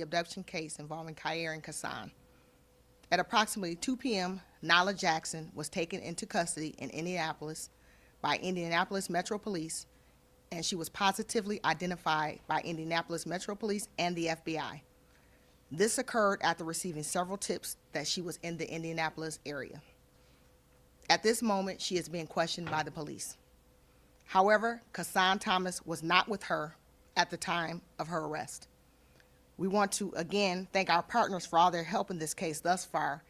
The abduction case involving Khayr and Kassan. At approximately 2 p.m., Nala Jackson was taken into custody in Indianapolis by Indianapolis Metro Police, and she was positively identified by Indianapolis Metro Police and the FBI. This occurred after receiving several tips that she was in the Indianapolis area. At this moment, she is being questioned by the police. However, Kassan Thomas was not with her at the time of her arrest. We want to again thank our partners for all their help in this case thus far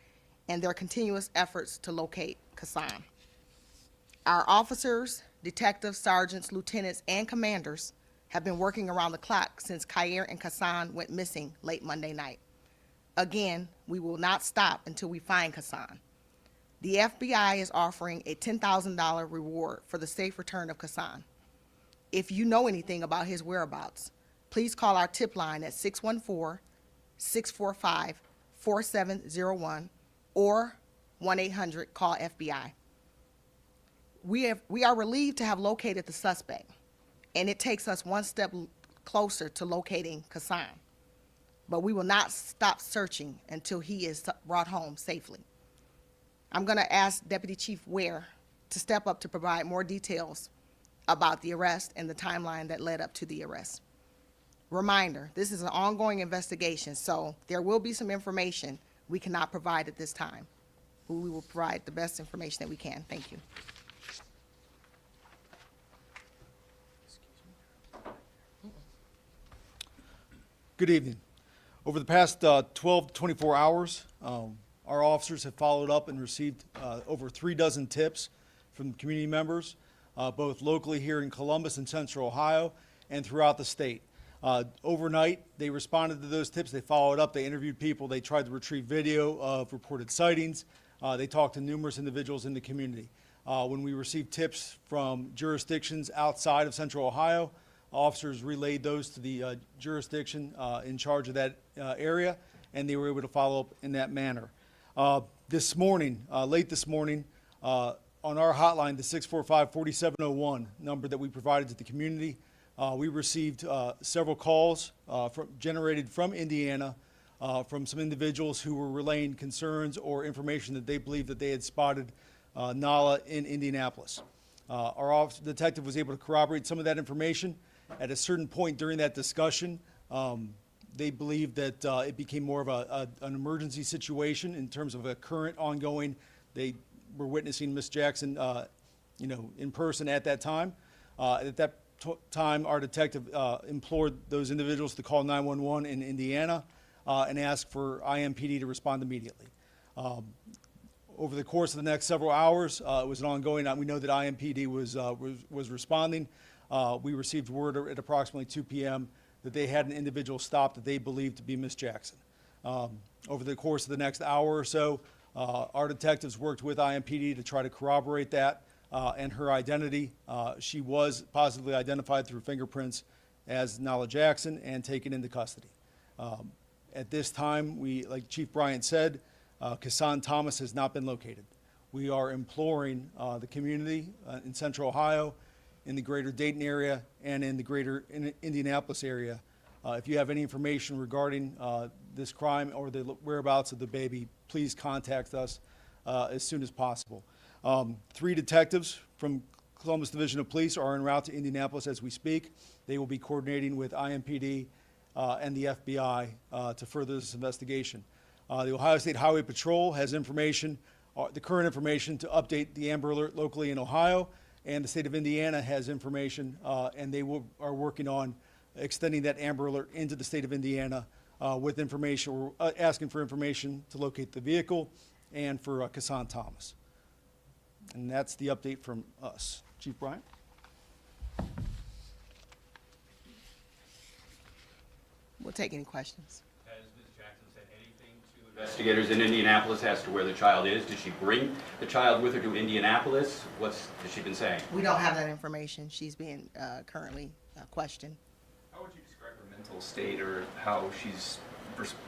and their continuous efforts to locate Kassan. Our officers, detectives, sergeants, lieutenants, and commanders have been working around the clock since Khayr and Kassan went missing late Monday night. Again, we will not stop until we find Kassan. The FBI is offering a $10,000 reward for the safe return of Kassan. If you know anything about his whereabouts, please call our tip line at 614-645-4701 or 1-800-CALL-FBI. We are relieved to have located the suspect, and it takes us one step closer to locating Kassan. But we will not stop searching until he is brought home safely. I'm going to ask Deputy Chief Ware to step up to provide more details about the arrest and the timeline that led up to the arrest. Reminder, this is an ongoing investigation, so there will be some information we cannot provide at this time. We will provide the best information that we can. Thank you. Good evening. Over the past 12 to 24 hours, our officers have followed up and received over 3 dozen tips from community members, both locally here in Columbus and Central Ohio and throughout the state. Overnight, they responded to those tips. They followed up. They interviewed people. They tried to retrieve video of reported sightings. They talked to numerous individuals in the community. When we received tips from jurisdictions outside of Central Ohio, officers relayed those to the jurisdiction in charge of that area, and they were able to follow up in that manner. This morning, late this morning, on our hotline, the 645-4701 number that we provided to the community, we received several calls generated from Indiana from some individuals who were relaying concerns or information that they believed that they had spotted Nala in Indianapolis. Our officer detective was able to corroborate some of that information. At a certain point during that discussion, they believed that it became more of an emergency situation in terms of a current ongoing. They were witnessing Miss Jackson, in person at that time. At that time, our detective implored those individuals to call 911 in Indiana and ask for IMPD to respond immediately. Over the course of the next several hours, it was an ongoing. We know that IMPD was responding. We received word at approximately 2 p.m. that they had an individual stopped that they believed to be Miss Jackson. Over the course of the next hour or so, our detectives worked with IMPD to try to corroborate that and her identity. She was positively identified through fingerprints as Nala Jackson and taken into custody. At this time, like Chief Bryant said, Kassan Thomas has not been located. We are imploring the community in Central Ohio, in the greater Dayton area, and in the greater Indianapolis area. If you have any information regarding this crime or the whereabouts of the baby, please contact us as soon as possible. 3 detectives from Columbus Division of Police are en route to Indianapolis as we speak. They will be coordinating with IMPD and the FBI to further this investigation. The Ohio State Highway Patrol has information, the current information to update the Amber Alert locally in Ohio, and the state of Indiana has information, and they are working on extending that Amber Alert into the state of Indiana with information. We're asking for information to locate the vehicle and for Kassan Thomas. And that's the update from us. Chief Bryant? We'll take any questions. Has Ms. Jackson said anything to investigators in Indianapolis as to where the child is? Did she bring the child with her to Indianapolis? Has she been saying? We don't have that information. She's being currently questioned. How would you describe her mental state or how she's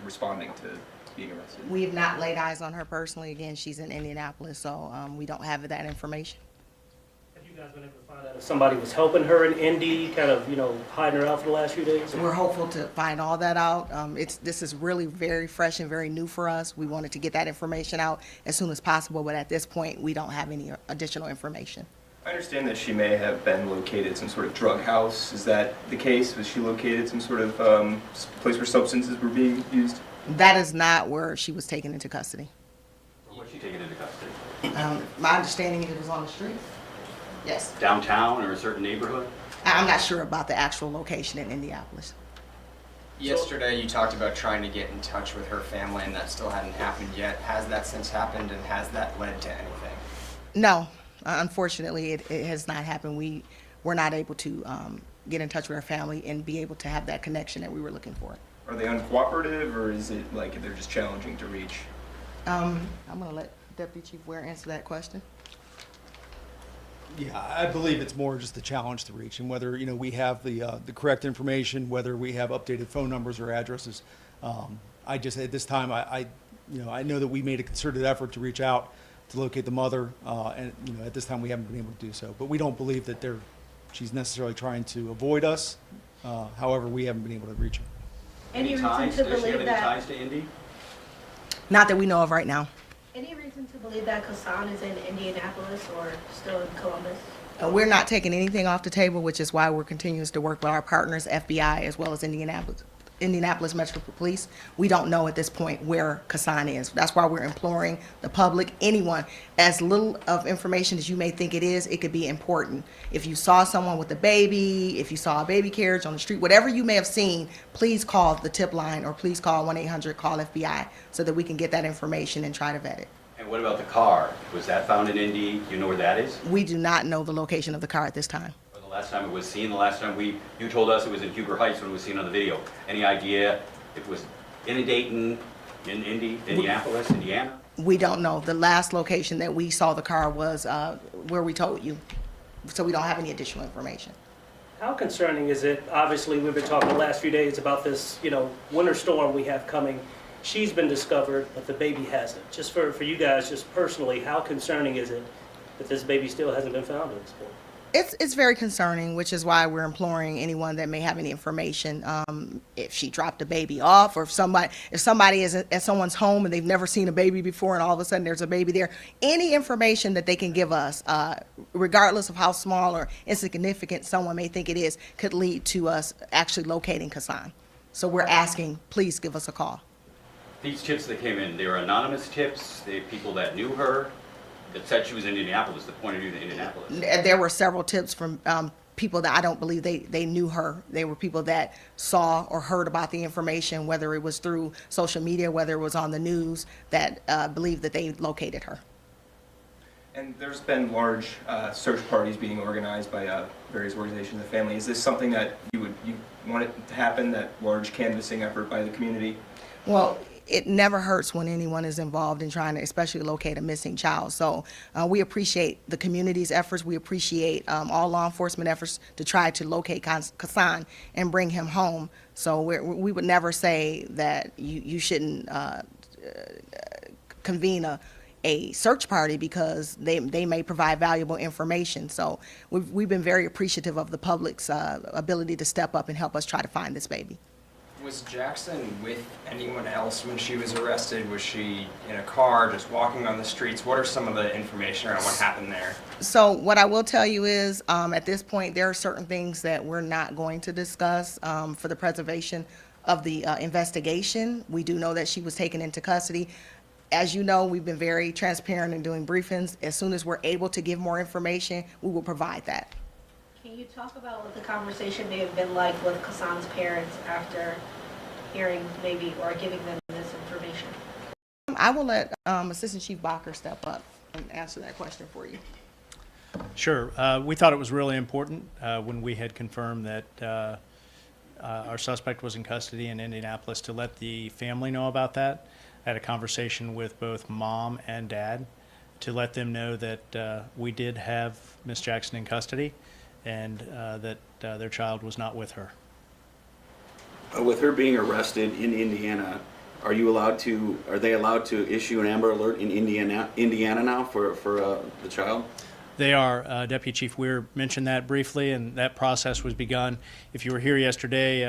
responding to being arrested? We have not laid eyes on her personally. Again, she's in Indianapolis, so we don't have that information. Have you guys been able to find out if somebody was helping her in Indy, kind of, hiding her out for the last few days? We're hopeful to find all that out. This is really very fresh and very new for us. We wanted to get that information out as soon as possible, but at this point, we don't have any additional information. I understand that she may have been located some sort of drug house. Is that the case? Was she located some sort of place where substances were being used? That is not where she was taken into custody. Or was she taken into custody? My understanding, it was on the street. Yes. Downtown or a certain neighborhood? I'm not sure about the actual location in Indianapolis. Yesterday, you talked about trying to get in touch with her family, and that still hadn't happened yet. Has that since happened, and has that led to anything? No, unfortunately, it has not happened. We were not able to get in touch with her family and be able to have that connection that we were looking for. Are they uncooperative, or is it like they're just challenging to reach? I'm going to let Deputy Chief Ware answer that question. Yeah, I believe it's more just the challenge to reach, and whether, we have the correct information, whether we have updated phone numbers or addresses. I just, at this time, I know that we made a concerted effort to reach out to locate the mother, and, at this time, we haven't been able to do so. But we don't believe that she's necessarily trying to avoid us. However, we haven't been able to reach her. Any reason ties? to Does she have believe any that? ties to Indy? Not that we know of right now. Any reason to believe that Kasan is in Indianapolis or still in Columbus? We're not taking anything off the table, which is why we're continuing to work with our partners, FBI, as well as Indianapolis Metro Police. We don't know at this point where Kasan is. That's why we're imploring the public, anyone, as little of information as you may think it is, it could be important. If you saw someone with a baby, if you saw a baby carriage on the street, whatever you may have seen, please call the tip line or please call 1-800-CALL-FBI so that we can get that information and try to vet it. And what about the car? Was that found in Indy? Do you know where that is? We do not know the location of the car at this time. Or the last time it was seen, the last time you told us it was in Huber Heights when it was seen on the video. Any idea if it was in Dayton, in Indy, Indianapolis, Indiana? We don't know. The last location that we saw the car was where we told you. So we don't have any additional information. How concerning is it? Obviously, we've been talking the last few days about this, winter storm we have coming. She's been discovered, but the baby hasn't. Just for you guys, just personally, how concerning is it that this baby still hasn't been found at this point? It's very concerning, which is why we're imploring anyone that may have any information, if she dropped a baby off, or if somebody is at someone's home and they've never seen a baby before, and all of a sudden there's a baby there. Any information that they can give us, regardless of how small or insignificant someone may think it is, could lead to us actually locating Kasan. So we're asking, please give us a call. These tips that came in, they were anonymous tips, they people that knew her, that said she was in Indianapolis, that pointed you to Indianapolis. There were several tips from people that I don't believe they knew her. They were people that saw or heard about the information, whether it was through social media, whether it was on the news, that believed that they located her. And there's been large search parties being organized by various organizations of the family. Is this something that you want it to happen, that large canvassing effort by the community? Well, it never hurts when anyone is involved in trying to especially locate a missing child. So we appreciate the community's efforts. We appreciate all law enforcement efforts to try to locate Kasan and bring him home. So we would never say that you shouldn't convene a search party because they may provide valuable information. So we've been very appreciative of the public's ability to step up and help us try to find this baby. Was Jackson with anyone else when she was arrested? Was she in a car, just walking on the streets? What are some of the information around what happened there? So what I will tell you is, at this point, there are certain things that we're not going to discuss for the preservation of the investigation. We do know that she was taken into custody. As you know, we've been very transparent in doing briefings. As soon as we're able to give more information, we will provide that. Can you talk about what the conversation may have been like with Kasan's parents after hearing maybe or giving them this information? I will let Assistant Chief Bacher step up and answer that question for you. Sure. We thought it was really important when we had confirmed that our suspect was in custody in Indianapolis to let the family know about that. I had a conversation with both mom and dad to let them know that we did have Miss Jackson in custody and that their child was not with her. With her being arrested in Indiana, are they allowed to issue an Amber Alert in Indiana now for the child? They are. Deputy Chief Weir mentioned that briefly, and that process was begun. If you were here yesterday,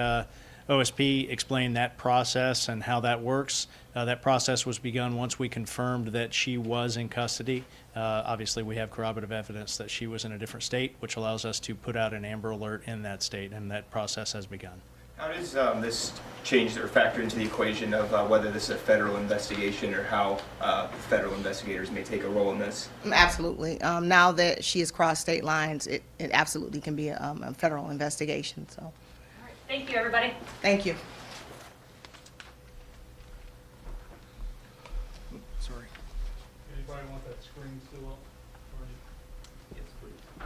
OSP explained that process and how that works. That process was begun once we confirmed that she was in custody. Obviously, we have corroborative evidence that she was in a different state, which allows us to put out an Amber Alert in that state, and that process has begun. How does this change or factor into the equation of whether this is a federal investigation or how federal investigators may take a role in this? Absolutely. Now that she has crossed state lines, it absolutely can be a federal investigation, so, Thank you, everybody. thank you. Sorry. Anybody want that screen still up? Yes, please.